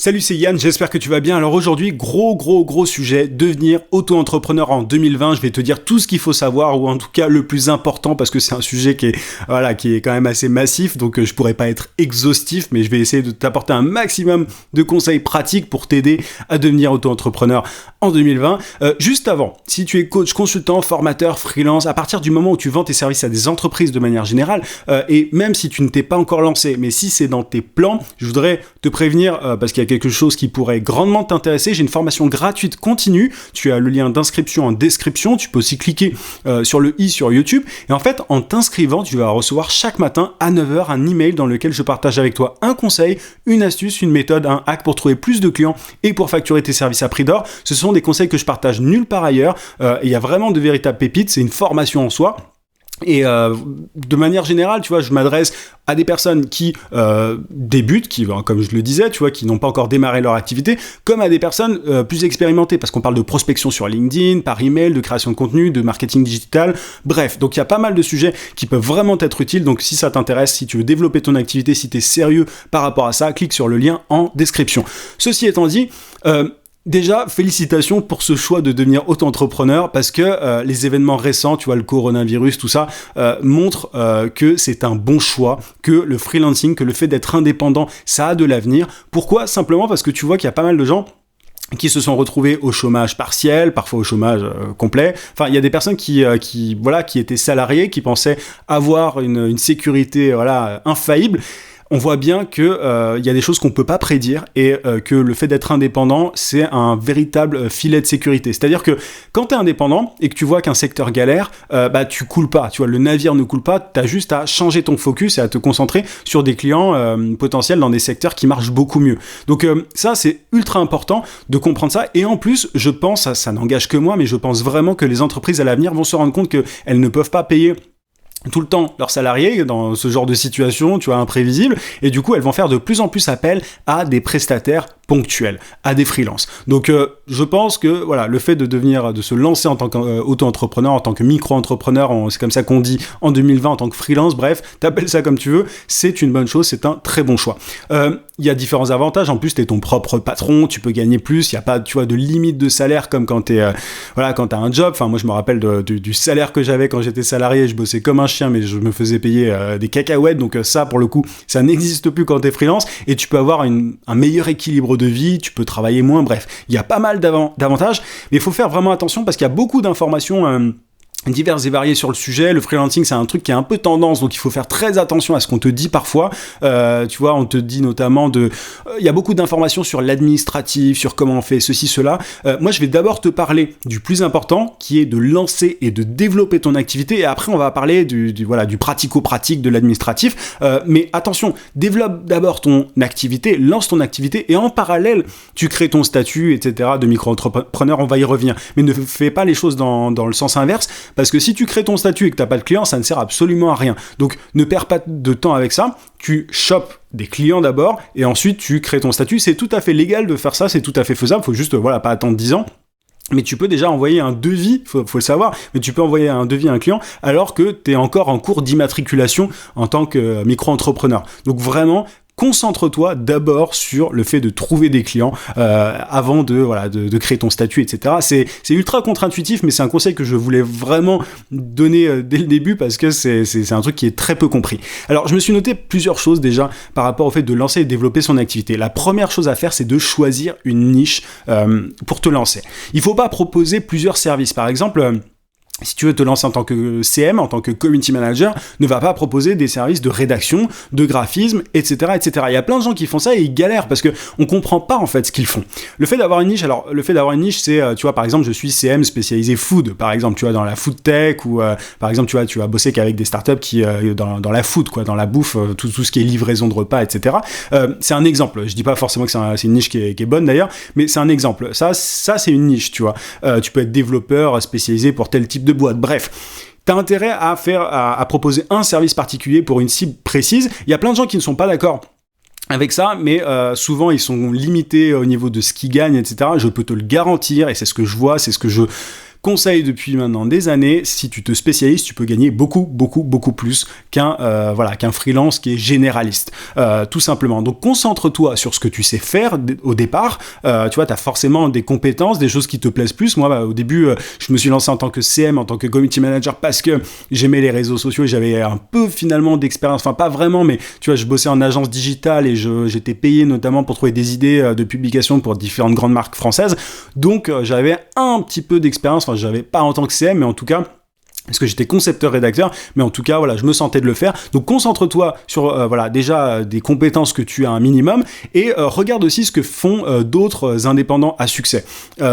Salut, c'est Yann, j'espère que tu vas bien. Alors aujourd'hui, gros sujet, devenir auto-entrepreneur en 2020. Je vais te dire tout ce qu'il faut savoir, ou en tout cas le plus important, parce que c'est un sujet qui est quand même assez massif, donc je pourrais pas être exhaustif, mais je vais essayer de t'apporter un maximum de conseils pratiques pour t'aider à devenir auto-entrepreneur en 2020. Juste avant, si tu es coach, consultant, formateur, freelance, à partir du moment où tu vends tes services à des entreprises de manière générale, et même si tu ne t'es pas encore lancé, mais si c'est dans tes plans, je voudrais te prévenir, parce qu'il y a quelque chose qui pourrait grandement t'intéresser. J'ai une formation gratuite continue. Tu as le lien d'inscription en description. Tu peux aussi cliquer sur le i sur YouTube. Et en fait, en t'inscrivant, tu vas recevoir chaque matin à 9h un email dans lequel je partage avec toi un conseil, une astuce, une méthode, un hack pour trouver plus de clients et pour facturer tes services à prix d'or. Ce sont des conseils que je partage nulle part ailleurs. Il y a vraiment de véritables pépites. C'est une formation en soi. Et de manière générale, tu vois, je m'adresse à des personnes qui débutent, qui, comme je le disais, tu vois, qui n'ont pas encore démarré leur activité, comme à des personnes plus expérimentées, parce qu'on parle de prospection sur LinkedIn, par email, de création de contenu, de marketing digital, bref. Donc il y a pas mal de sujets qui peuvent vraiment être utiles. Donc si ça t'intéresse, si tu veux développer ton activité, si tu es sérieux par rapport à ça, clique sur le lien en description. Ceci étant dit, déjà, félicitations pour ce choix de devenir auto-entrepreneur, parce que les événements récents, tu vois, le coronavirus, tout ça, montrent que c'est un bon choix, que le freelancing, que le fait d'être indépendant, ça a de l'avenir. Pourquoi ? Simplement parce que tu vois qu'il y a pas mal de gens qui se sont retrouvés au chômage partiel, parfois au chômage complet. Enfin, il y a des personnes qui étaient salariés, qui pensaient avoir une sécurité infaillible. On voit bien que y a des choses qu'on peut pas prédire et que le fait d'être indépendant, c'est un véritable filet de sécurité. C'est-à-dire que quand tu es indépendant et que tu vois qu'un secteur galère, tu coules pas, tu vois, le navire ne coule pas, tu as juste à changer ton focus et à te concentrer sur des clients potentiels dans des secteurs qui marchent beaucoup mieux. Donc ça, c'est ultra important de comprendre ça. Et en plus, je pense, ça n'engage que moi, mais je pense vraiment que les entreprises à l'avenir vont se rendre compte qu'elles ne peuvent pas payer tout le temps leurs salariés dans ce genre de situation, tu vois, imprévisible, et du coup elles vont faire de plus en plus appel à des prestataires ponctuels, à des freelances. Donc je pense que voilà, le fait de se lancer en tant qu'auto-entrepreneur, en tant que micro-entrepreneur, c'est comme ça qu'on dit en 2020, en tant que freelance, bref, t'appelles ça comme tu veux, c'est une bonne chose, c'est un très bon choix. Il y a différents avantages, en plus t'es ton propre patron, tu peux gagner plus, il n'y a pas, tu vois, de limite de salaire comme quand quand t'as un job. Enfin moi je me rappelle du salaire que j'avais quand j'étais salarié, je bossais comme un chien, mais je me faisais payer des cacahuètes, donc ça pour le coup ça n'existe plus quand t'es freelance, et tu peux avoir un meilleur équilibre de vie, tu peux travailler moins, bref, il y a pas mal d'avantages, mais il faut faire vraiment attention parce qu'il y a beaucoup d'informations diverses et variées sur le sujet. Le freelancing, c'est un truc qui est un peu tendance, donc il faut faire très attention à ce qu'on te dit parfois. Tu vois, on te dit notamment il y a beaucoup d'informations sur l'administratif, sur comment on fait ceci, cela. Moi, je vais d'abord te parler du plus important, qui est de lancer et de développer ton activité, et après, on va parler du pratico-pratique, de l'administratif. Mais attention, développe d'abord ton activité, lance ton activité, et en parallèle, tu crées ton statut, etc., de micro-entrepreneur, on va y revenir. Mais ne fais pas les choses dans le sens inverse, parce que si tu crées ton statut et que tu n'as pas de clients, ça ne sert absolument à rien. Donc ne perds pas de temps avec ça, tu chopes des clients d'abord et ensuite tu crées ton statut. C'est tout à fait légal de faire ça, c'est tout à fait faisable, il faut juste pas attendre 10 ans. Mais tu peux déjà envoyer un devis, faut le savoir, mais tu peux envoyer un devis à un client alors que tu es encore en cours d'immatriculation en tant que micro-entrepreneur. Donc vraiment, concentre-toi d'abord sur le fait de trouver des clients avant de créer ton statut, etc. C'est ultra contre-intuitif, mais c'est un conseil que je voulais vraiment donner dès le début parce que c'est un truc qui est très peu compris. Alors, je me suis noté plusieurs choses déjà par rapport au fait de lancer et de développer son activité. La première chose à faire, c'est de choisir une niche pour te lancer. Il ne faut pas proposer plusieurs services. Par exemple, si tu veux te lancer en tant que CM, en tant que community manager, ne va pas proposer des services de rédaction, de graphisme, etc., etc. Il y a plein de gens qui font ça et ils galèrent parce que on comprend pas en fait ce qu'ils font. Le fait d'avoir une niche, c'est, tu vois, par exemple, je suis CM spécialisé food, par exemple, tu vois, dans la food tech, ou par exemple, tu vas bosser qu'avec des startups qui dans la food, quoi, dans la bouffe, tout ce qui est livraison de repas, etc. C'est un exemple. Je dis pas forcément que c'est une niche qui est bonne d'ailleurs, mais c'est un exemple. Ça c'est une niche, tu vois. Tu peux être développeur spécialisé pour tel type de boîte. Bref, t'as intérêt à proposer un service particulier pour une cible précise. Il y a plein de gens qui ne sont pas d'accord avec ça, mais souvent ils sont limités au niveau de ce qu'ils gagnent, etc. Je peux te le garantir, et c'est ce que je vois, c'est ce que je Conseil depuis maintenant des années, si tu te spécialises, tu peux gagner beaucoup plus qu'un freelance qui est généraliste, tout simplement. Donc concentre-toi sur ce que tu sais faire au départ. Tu vois, tu as forcément des compétences, des choses qui te plaisent plus. Moi, au début, je me suis lancé en tant que CM, en tant que community manager parce que j'aimais les réseaux sociaux et j'avais un peu finalement d'expérience, enfin pas vraiment, mais tu vois, je bossais en agence digitale et j'étais payé notamment pour trouver des idées de publication pour différentes grandes marques françaises. Donc j'avais un petit peu d'expérience, enfin j'avais pas en tant que CM, mais en tout cas parce que j'étais concepteur-rédacteur, mais en tout cas, voilà, je me sentais de le faire. Donc, concentre-toi sur, déjà des compétences que tu as un minimum, et regarde aussi ce que font d'autres indépendants à succès.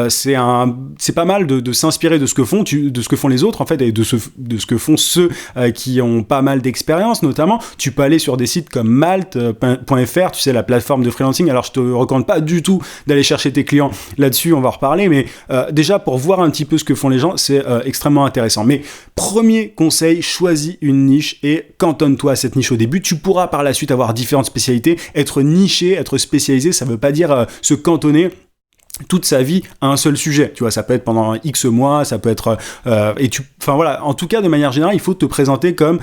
C'est pas mal de s'inspirer de ce que font les autres, en fait, et de ce que font ceux qui ont pas mal d'expérience, notamment. Tu peux aller sur des sites comme Malt.fr, tu sais, la plateforme de freelancing. Alors, je te recommande pas du tout d'aller chercher tes clients là-dessus, on va en reparler, mais déjà, pour voir un petit peu ce que font les gens, c'est extrêmement intéressant. Mais premier conseil, choisis une niche et cantonne-toi à cette niche au début. Tu pourras par la suite avoir différentes spécialités. Être niché, être spécialisé, ça veut pas dire se cantonner toute sa vie à un seul sujet. Tu vois, ça peut être pendant X mois, ça peut être... en tout cas, de manière générale, il faut te présenter comme...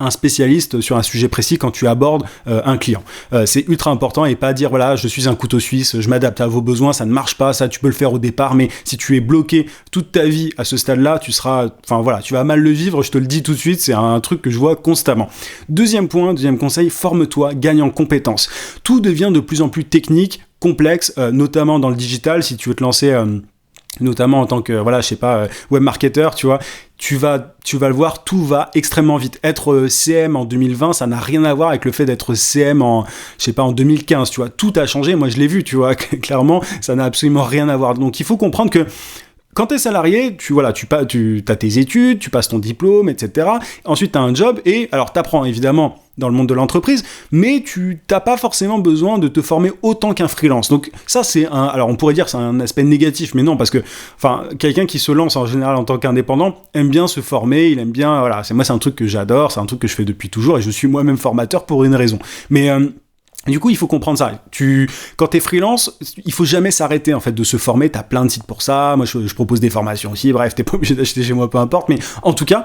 un spécialiste sur un sujet précis quand tu abordes un client. C'est ultra important, et pas dire voilà, je suis un couteau suisse, je m'adapte à vos besoins, ça ne marche pas, ça tu peux le faire au départ, mais si tu es bloqué toute ta vie à ce stade-là, tu vas mal le vivre, je te le dis tout de suite, c'est un truc que je vois constamment. Deuxième conseil, forme-toi, gagne en compétences. Tout devient de plus en plus technique, complexe, notamment dans le digital. Si tu veux te lancer notamment en tant que web marketer, tu vois, tu vas le voir, tout va extrêmement vite. Être CM en 2020, ça n'a rien à voir avec le fait d'être CM en 2015, tu vois. Tout a changé, moi je l'ai vu, tu vois, clairement, ça n'a absolument rien à voir. Donc il faut comprendre que quand t'es salarié, tu as tes études, tu passes ton diplôme, etc. Ensuite, t'as un job, et alors t'apprends évidemment dans le monde de l'entreprise, mais tu t'as pas forcément besoin de te former autant qu'un freelance. Donc ça, alors on pourrait dire que c'est un aspect négatif, mais non, parce que quelqu'un qui se lance en général en tant qu'indépendant aime bien se former, il aime bien, c'est un truc que j'adore, c'est un truc que je fais depuis toujours, et je suis moi-même formateur pour une raison. Mais du coup, il faut comprendre ça. Quand t'es freelance, il faut jamais s'arrêter en fait de se former. T'as plein de sites pour ça. Moi, je propose des formations aussi. Bref, t'es pas obligé d'acheter chez moi, peu importe. Mais en tout cas,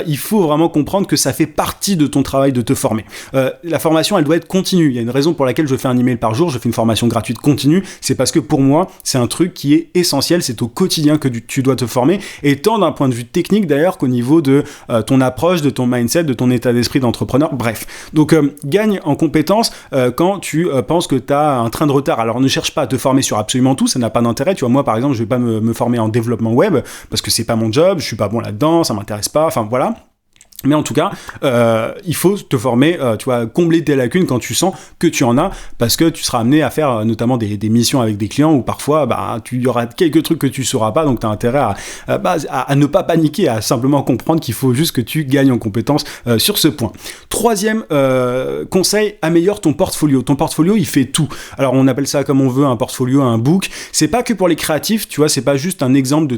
il faut vraiment comprendre que ça fait partie de ton travail de te former. La formation, elle doit être continue. Il y a une raison pour laquelle je fais un email par jour. Je fais une formation gratuite continue. C'est parce que pour moi, c'est un truc qui est essentiel. C'est au quotidien que tu dois te former. Et tant d'un point de vue technique d'ailleurs qu'au niveau de ton approche, de ton mindset, de ton état d'esprit d'entrepreneur. Bref. Donc, gagne en compétences. Quand tu penses que tu as un train de retard. Alors ne cherche pas à te former sur absolument tout, ça n'a pas d'intérêt. Tu vois, moi par exemple, je vais pas me former en développement web parce que c'est pas mon job, je suis pas bon là-dedans, ça m'intéresse pas, enfin voilà. Mais en tout cas, il faut te former, tu vois, combler tes lacunes quand tu sens que tu en as, parce que tu seras amené à faire notamment des missions avec des clients où parfois, il y aura quelques trucs que tu sauras pas, donc tu as intérêt à ne pas paniquer, à simplement comprendre qu'il faut juste que tu gagnes en compétences sur ce point. Troisième conseil, améliore ton portfolio. Ton portfolio, il fait tout. Alors on appelle ça comme on veut, un portfolio, un book. C'est pas que pour les créatifs, tu vois, c'est pas juste un exemple de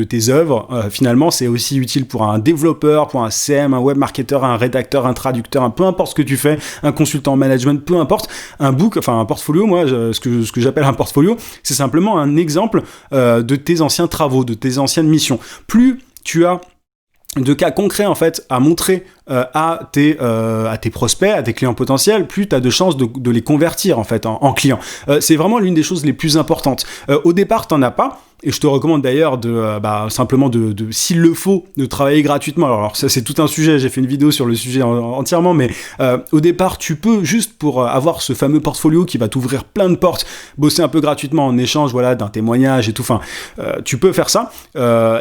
tes œuvres. Finalement, c'est aussi utile pour un développeur, pour un CM, un web marketeur, un rédacteur, un traducteur, peu importe ce que tu fais, un consultant en management, peu importe. Un book, un portfolio, moi, ce que j'appelle un portfolio, c'est simplement un exemple de tes anciens travaux, de tes anciennes missions. Plus tu as de cas concrets en fait à montrer à tes prospects, à tes clients potentiels, plus tu as de chances de les convertir en fait en clients. C'est vraiment l'une des choses les plus importantes. Au départ, t'en as pas. Et je te recommande d'ailleurs simplement s'il le faut, de travailler gratuitement. Alors ça, c'est tout un sujet, j'ai fait une vidéo sur le sujet entièrement, mais au départ, tu peux, juste pour avoir ce fameux portfolio qui va t'ouvrir plein de portes, bosser un peu gratuitement en échange d'un témoignage et tout, tu peux faire ça,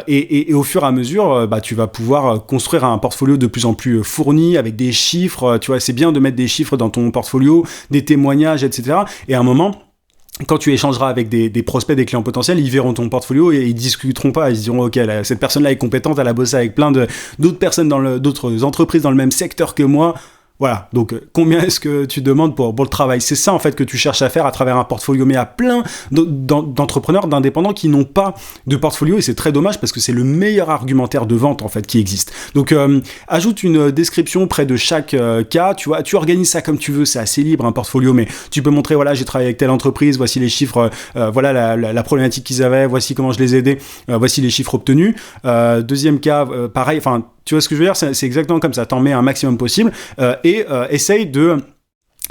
et au fur et à mesure, tu vas pouvoir construire un portfolio de plus en plus fourni, avec des chiffres, tu vois, c'est bien de mettre des chiffres dans ton portfolio, des témoignages, etc. Et à un moment, quand tu échangeras avec des prospects, des clients potentiels, ils verront ton portfolio et ils discuteront pas, ils se diront ok, cette personne-là est compétente, elle a bossé avec plein d'autres personnes d'autres entreprises dans le même secteur que moi. Voilà, donc combien est-ce que tu demandes pour le travail? C'est ça en fait que tu cherches à faire à travers un portfolio, mais il y a plein d'entrepreneurs, d'indépendants qui n'ont pas de portfolio et c'est très dommage parce que c'est le meilleur argumentaire de vente en fait qui existe. Donc ajoute une description près de chaque cas, tu vois, tu organises ça comme tu veux, c'est assez libre un portfolio, mais tu peux montrer voilà j'ai travaillé avec telle entreprise, voici les chiffres, voilà la problématique qu'ils avaient, voici comment je les ai aidés, voici les chiffres obtenus. Deuxième cas, pareil, enfin tu vois ce que je veux dire, c'est exactement comme ça, t'en mets un maximum possible et essaye de...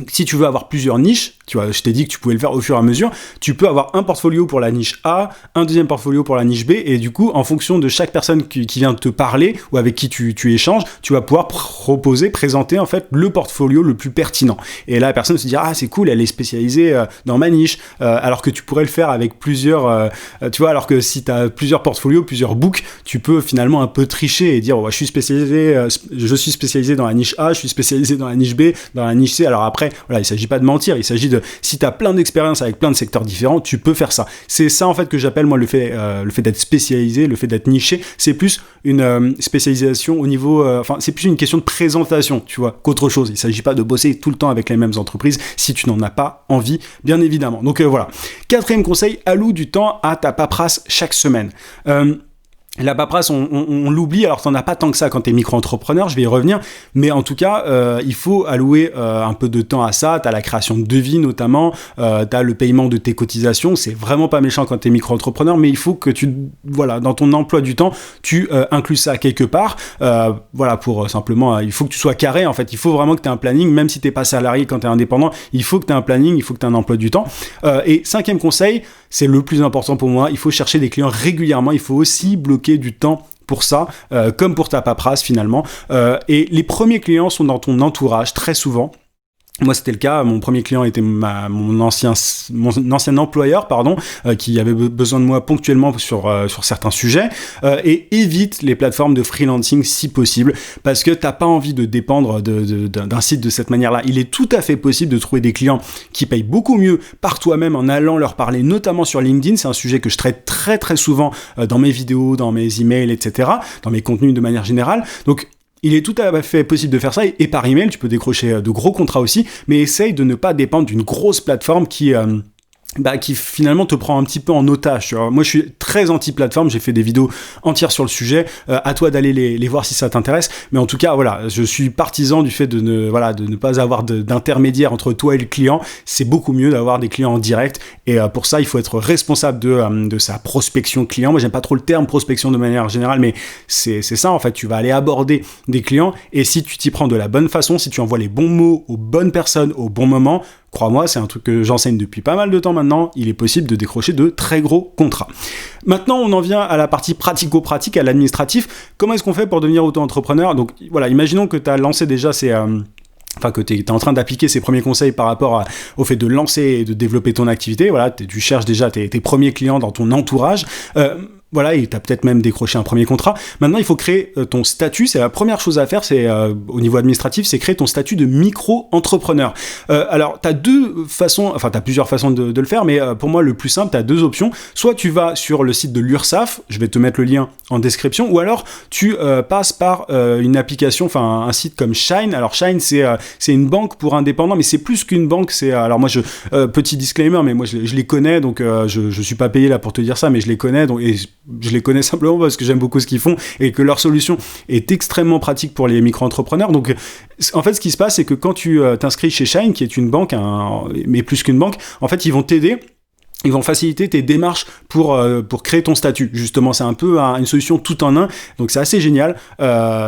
Si tu veux avoir plusieurs niches, tu vois, je t'ai dit que tu pouvais le faire au fur et à mesure, tu peux avoir un portfolio pour la niche A, un deuxième portfolio pour la niche B, et du coup, en fonction de chaque personne qui vient te parler ou avec qui tu échanges, tu vas pouvoir présenter en fait le portfolio le plus pertinent. Et là, la personne se dira, ah c'est cool, elle est spécialisée dans ma niche, alors que tu pourrais le faire avec plusieurs, tu vois, alors que si tu as plusieurs portfolios, plusieurs books, tu peux finalement un peu tricher et dire, je suis spécialisé dans la niche A, je suis spécialisé dans la niche B, dans la niche C, alors après, voilà, il s'agit pas de mentir, il s'agit de, si tu as plein d'expériences avec plein de secteurs différents, tu peux faire ça. C'est ça en fait que j'appelle moi le fait d'être spécialisé, le fait d'être niché, c'est plus une spécialisation au niveau, c'est plus une question de présentation, tu vois, qu'autre chose. Il s'agit pas de bosser tout le temps avec les mêmes entreprises si tu n'en as pas envie, bien évidemment. Donc voilà. Quatrième conseil, alloue du temps à ta paperasse chaque semaine. La paperasse, on l'oublie, alors t'en as pas tant que ça quand t'es micro-entrepreneur, je vais y revenir, mais en tout cas, il faut allouer un peu de temps à ça. T'as la création de devis notamment, t'as le paiement de tes cotisations, c'est vraiment pas méchant quand t'es micro-entrepreneur, mais il faut que dans ton emploi du temps, tu inclus ça quelque part, pour simplement, il faut que tu sois carré, en fait, il faut vraiment que t'aies un planning, même si t'es pas salarié quand t'es indépendant, il faut que t'aies un planning, il faut que t'aies un emploi du temps. Et cinquième conseil, c'est le plus important pour moi, il faut chercher des clients régulièrement, il faut aussi bloquer du temps pour ça, comme pour ta paperasse finalement. Et les premiers clients sont dans ton entourage très souvent. Moi, c'était le cas. Mon premier client était mon ancien employeur, qui avait besoin de moi ponctuellement sur certains sujets. Et évite les plateformes de freelancing si possible, parce que t'as pas envie de dépendre d'un site de cette manière-là. Il est tout à fait possible de trouver des clients qui payent beaucoup mieux par toi-même en allant leur parler, notamment sur LinkedIn. C'est un sujet que je traite très très souvent dans mes vidéos, dans mes emails, etc., dans mes contenus de manière générale. Donc il est tout à fait possible de faire ça, et par email, tu peux décrocher de gros contrats aussi, mais essaye de ne pas dépendre d'une grosse plateforme qui finalement te prend un petit peu en otage. Tu vois. Moi, je suis très anti-plateforme, j'ai fait des vidéos entières sur le sujet, à toi d'aller les voir si ça t'intéresse, mais en tout cas, voilà, je suis partisan du fait de ne pas avoir d'intermédiaire entre toi et le client. C'est beaucoup mieux d'avoir des clients en direct, et pour ça, il faut être responsable de sa prospection client. Moi, j'aime pas trop le terme prospection de manière générale, mais c'est ça, en fait, tu vas aller aborder des clients, et si tu t'y prends de la bonne façon, si tu envoies les bons mots aux bonnes personnes au bon moment, crois-moi, c'est un truc que j'enseigne depuis pas mal de temps maintenant, il est possible de décrocher de très gros contrats. Maintenant, on en vient à la partie pratico-pratique, à l'administratif. Comment est-ce qu'on fait pour devenir auto-entrepreneur? Donc voilà, imaginons que tu as lancé déjà que tu es en train d'appliquer ces premiers conseils par rapport au fait de lancer et de développer ton activité. Voilà, tu cherches déjà tes premiers clients dans ton entourage. Et tu as peut-être même décroché un premier contrat. Maintenant, il faut créer ton statut. C'est la première chose à faire, c'est au niveau administratif, c'est créer ton statut de micro-entrepreneur. Alors, tu as plusieurs façons de le faire, mais pour moi, le plus simple, tu as deux options. Soit tu vas sur le site de l'URSSAF, je vais te mettre le lien en description, ou alors tu passes par une application, un site comme Shine. Alors, Shine, c'est une banque pour indépendants, mais c'est plus qu'une banque. Alors moi, petit disclaimer, mais moi, je les connais, donc je suis pas payé là pour te dire ça, mais je les connais, donc, et je les connais simplement parce que j'aime beaucoup ce qu'ils font et que leur solution est extrêmement pratique pour les micro-entrepreneurs. Donc, en fait, ce qui se passe, c'est que quand tu t'inscris chez Shine, qui est une banque, mais plus qu'une banque, en fait, ils vont t'aider. Ils vont faciliter tes démarches pour créer ton statut. Justement, c'est un peu une solution tout en un. Donc, c'est assez génial.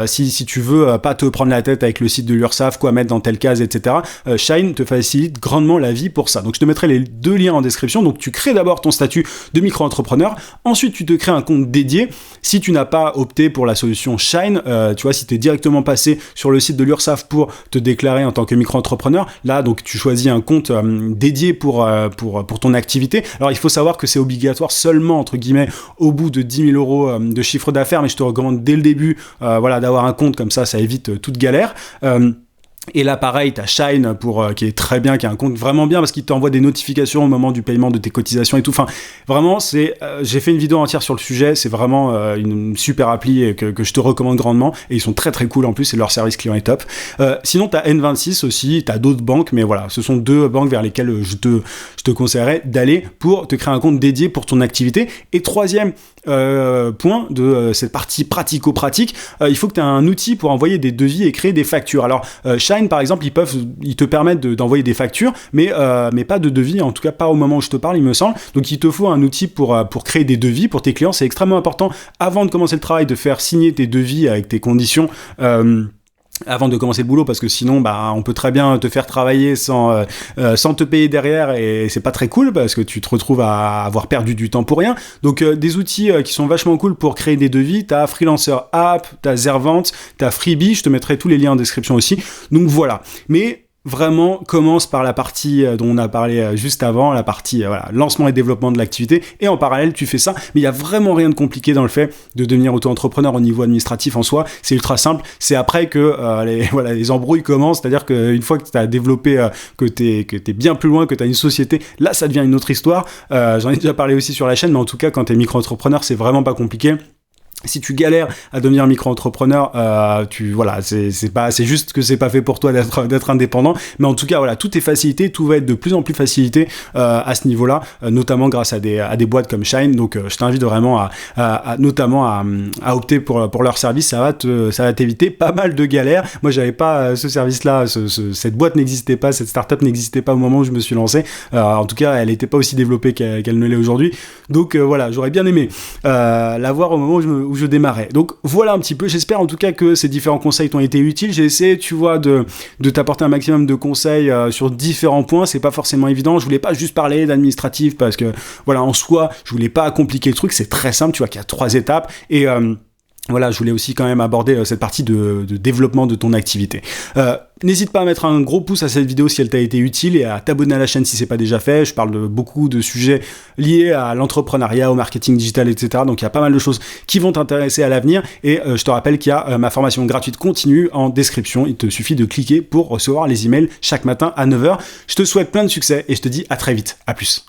Si tu veux pas te prendre la tête avec le site de l'URSSAF, quoi mettre dans telle case, etc., Shine te facilite grandement la vie pour ça. Donc, je te mettrai les deux liens en description. Donc, tu crées d'abord ton statut de micro-entrepreneur. Ensuite, tu te crées un compte dédié. Si tu n'as pas opté pour la solution Shine, tu vois, si tu es directement passé sur le site de l'URSSAF pour te déclarer en tant que micro-entrepreneur, là, donc, tu choisis un compte dédié pour ton activité. Alors, il faut savoir que c'est obligatoire seulement, entre guillemets, au bout de 10 000 euros de chiffre d'affaires, mais je te recommande dès le début d'avoir un compte, comme ça évite toute galère. Et là, pareil, t'as Shine qui est très bien, qui a un compte vraiment bien parce qu'il t'envoie des notifications au moment du paiement de tes cotisations et tout. Enfin, vraiment, j'ai fait une vidéo entière sur le sujet. C'est vraiment une super appli et que je te recommande grandement. Et ils sont très très cool en plus et leur service client est top. Sinon, t'as N26 aussi, t'as d'autres banques, mais voilà, ce sont deux banques vers lesquelles je te conseillerais d'aller pour te créer un compte dédié pour ton activité. Et troisième point de cette partie pratico-pratique, il faut que tu aies un outil pour envoyer des devis et créer des factures. Alors Shine par exemple, ils te permettent d'envoyer des factures, mais pas de devis, en tout cas pas au moment où je te parle, il me semble. Donc il te faut un outil pour créer des devis pour tes clients. C'est extrêmement important avant de commencer le travail de faire signer tes devis avec tes conditions. Avant de commencer le boulot, parce que sinon on peut très bien te faire travailler sans te payer derrière, et c'est pas très cool parce que tu te retrouves à avoir perdu du temps pour rien. Donc des outils qui sont vachement cool pour créer des devis, t'as Freelancer App, t'as Zervante, t'as Freebie, je te mettrai tous les liens en description aussi. Donc voilà, mais vraiment commence par la partie dont on a parlé juste avant, la partie lancement et développement de l'activité, et en parallèle tu fais ça, mais il y a vraiment rien de compliqué dans le fait de devenir auto-entrepreneur au niveau administratif en soi. C'est ultra simple, c'est après que les embrouilles commencent, c'est-à-dire qu'une fois que tu as développé, que t'es bien plus loin, que tu as une société, là ça devient une autre histoire. J'en ai déjà parlé aussi sur la chaîne, mais en tout cas quand tu es micro-entrepreneur, c'est vraiment pas compliqué. Si tu galères à devenir micro-entrepreneur, c'est juste que c'est pas fait pour toi d'être indépendant. Mais en tout cas, voilà, tout est facilité, tout va être de plus en plus facilité à ce niveau-là, notamment grâce à des boîtes comme Shine. Donc, je t'invite vraiment à opter pour leur service. Ça va t'éviter pas mal de galères. Moi, j'avais pas ce service-là, cette boîte n'existait pas, cette startup n'existait pas au moment où je me suis lancé. En tout cas, elle n'était pas aussi développée qu'elle ne l'est aujourd'hui. Donc voilà, j'aurais bien aimé l'avoir au moment où je démarrais. Donc voilà un petit peu, j'espère en tout cas que ces différents conseils t'ont été utiles. J'ai essayé, tu vois, de t'apporter un maximum de conseils sur différents points. C'est pas forcément évident, je voulais pas juste parler d'administratif parce que voilà, en soi, je voulais pas compliquer le truc, c'est très simple, tu vois qu'il y a 3 étapes et voilà, je voulais aussi quand même aborder cette partie de développement de ton activité. N'hésite pas à mettre un gros pouce à cette vidéo si elle t'a été utile et à t'abonner à la chaîne si c'est pas déjà fait. Je parle de beaucoup de sujets liés à l'entrepreneuriat, au marketing digital, etc. Donc il y a pas mal de choses qui vont t'intéresser à l'avenir. Et je te rappelle qu'il y a ma formation gratuite continue en description. Il te suffit de cliquer pour recevoir les emails chaque matin à 9h. Je te souhaite plein de succès et je te dis à très vite. À plus.